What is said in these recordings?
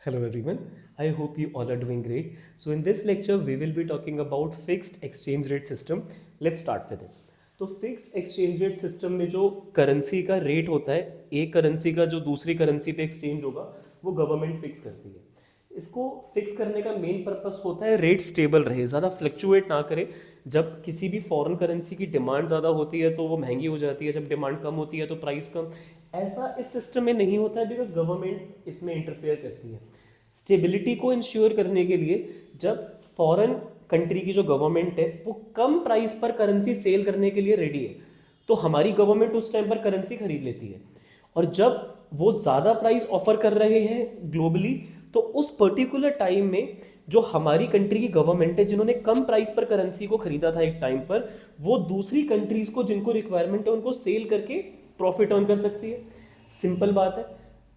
Hello everyone, I hope you all are doing great. So in this lecture we will be talking about fixed exchange rate system. Let's start with it. तो fixed exchange rate system में जो currency का rate होता है, एक currency का जो दूसरी करेंसी पे एक्सचेंज होगा वो गवर्नमेंट फिक्स करती है। इसको फिक्स करने का मेन पर्पस होता है रेट स्टेबल रहे, ज़्यादा फ्लक्चुएट ना करे। जब किसी भी फॉरेन करेंसी की डिमांड ज़्यादा होती है तो वो महंगी हो जाती है, जब डिमांड कम होती है तो प्राइस कम। ऐसा इस सिस्टम में नहीं होता है बिकॉज गवर्नमेंट इसमें इंटरफेयर करती है। स्टेबिलिटी को इंश्योर करने के लिए जब फॉरेन कंट्री की जो गवर्नमेंट है वो कम प्राइस पर करेंसी सेल करने के लिए रेडी है, तो हमारी गवर्नमेंट उस टाइम पर करेंसी खरीद लेती है। और जब वो ज़्यादा प्राइस ऑफर कर रहे हैं ग्लोबली, तो उस पर्टिकुलर टाइम में जो हमारी कंट्री की गवर्नमेंट है जिन्होंने कम प्राइस पर करेंसी को खरीदा था एक टाइम पर, वो दूसरी कंट्रीज को जिनको रिक्वायरमेंट है उनको सेल करके प्रॉफिट अर्न कर सकती है। सिंपल बात है।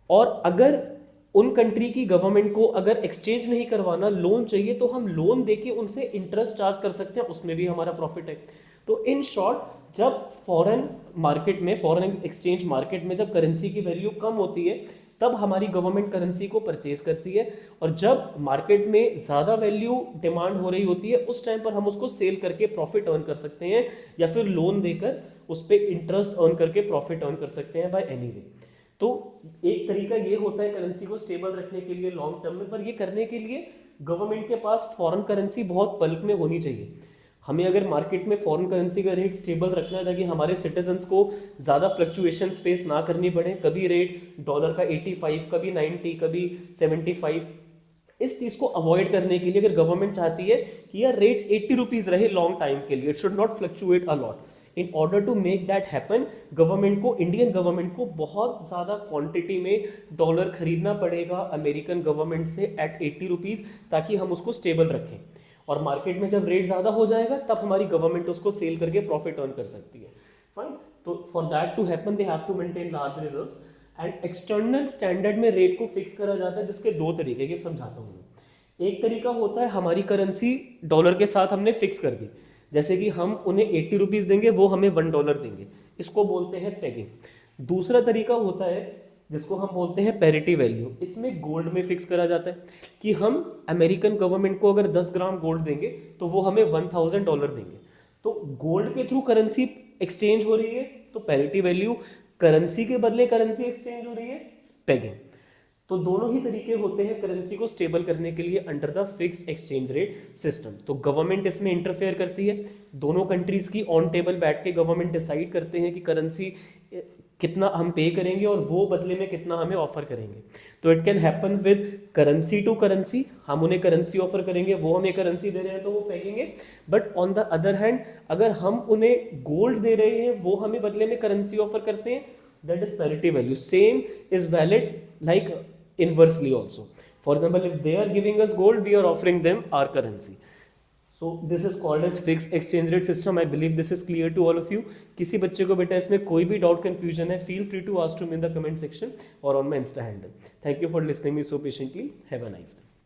और अगर उन कंट्री की गवर्नमेंट को अगर एक्सचेंज नहीं करवाना, लोन चाहिए, तो हम लोन देके उनसे इंटरेस्ट चार्ज कर सकते हैं, उसमें भी हमारा प्रॉफिट है। तो इन शॉर्ट जब फॉरेन मार्केट में, फॉरेन एक्सचेंज मार्केट में जब करेंसी की वैल्यू कम होती है तब हमारी गवर्नमेंट करेंसी को परचेज करती है, और जब मार्केट में ज़्यादा वैल्यू डिमांड हो रही होती है उस टाइम पर हम उसको सेल करके प्रॉफिट अर्न कर सकते हैं, या फिर लोन देकर उस पर इंटरेस्ट अर्न करके प्रॉफिट अर्न कर सकते हैं बाय एनी वे। तो एक तरीका ये होता है करेंसी को स्टेबल रखने के लिए लॉन्ग टर्म में, पर ये करने के लिए गवर्नमेंट के पास फॉरेन करेंसी बहुत बल्क में होनी चाहिए। हमें अगर मार्केट में फॉरेन करेंसी का रेट स्टेबल रखना है ताकि हमारे सिटीजन्स को ज़्यादा फ्लक्चुएशंस फेस ना करनी पड़े, कभी रेट डॉलर का 85, कभी 90, कभी 75, इस चीज़ को अवॉइड करने के लिए अगर गवर्नमेंट चाहती है कि यार रेट 80 रुपीज़ रहे लॉन्ग टाइम के लिए, it should not fluctuate a lot, in order to make that happen government को, इंडियन गवर्नमेंट को बहुत ज़्यादा क्वांटिटी में डॉलर खरीदना पड़ेगा अमेरिकन गवर्नमेंट से एट 80 रुपीज़, ताकि हम उसको स्टेबल रखें। और मार्केट में जब रेट ज़्यादा हो जाएगा तब हमारी गवर्नमेंट उसको सेल करके प्रॉफिट अर्न कर सकती है। फाइन। तो for that to happen they have to maintain large reserves, and external standard में रेट को फिक्स करा जाता है, जिसके दो तरीके के समझाता हूँ मैं। एक तरीका होता है हमारी करेंसी डॉलर के साथ हमने फिक्स कर दी, जैसे कि हम उन्हें 80 रुपीज़ देंगे, वो हमें $1 देंगे, इसको बोलते हैं पेगिंग। दूसरा तरीका होता है जिसको हम बोलते हैं पैरिटी वैल्यू, इसमें गोल्ड में फिक्स करा जाता है कि हम अमेरिकन गवर्नमेंट को अगर 10 ग्राम गोल्ड देंगे तो वो हमें $1000 देंगे। तो गोल्ड के थ्रू करेंसी एक्सचेंज हो रही है तो पैरिटी वैल्यू, करेंसी के बदले करेंसी एक्सचेंज हो रही है पेगिंग। तो दोनों ही तरीके होते हैं करेंसी को स्टेबल करने के लिए under the fixed exchange rate system. तो गवर्नमेंट इसमें इंटरफेयर करती है, दोनों कंट्रीज की ऑन टेबल बैठ के गवर्नमेंट डिसाइड करते हैं कि करेंसी कितना हम पे करेंगे और वो बदले में कितना हमें ऑफर करेंगे। तो it can happen with currency to currency, हम उन्हें करेंसी ऑफर करेंगे, वो हमें करेंसी दे रहे हैं तो वो पेगेंगे। But on the other hand अगर हम उन्हें गोल्ड दे रहे हैं, वो हमें बदले में करेंसी ऑफर करते हैं, that is parity value. Same is valid like inversely also. For example, if they are giving us gold, we are offering them our currency. So this is called as fixed exchange rate system. I believe this is clear to all of you. किसी बच्चे को बेटा इसमें कोई भी doubt confusion है, feel free to ask to me in the comment section or on my Insta handle. Thank you for listening me so patiently. Have a nice day.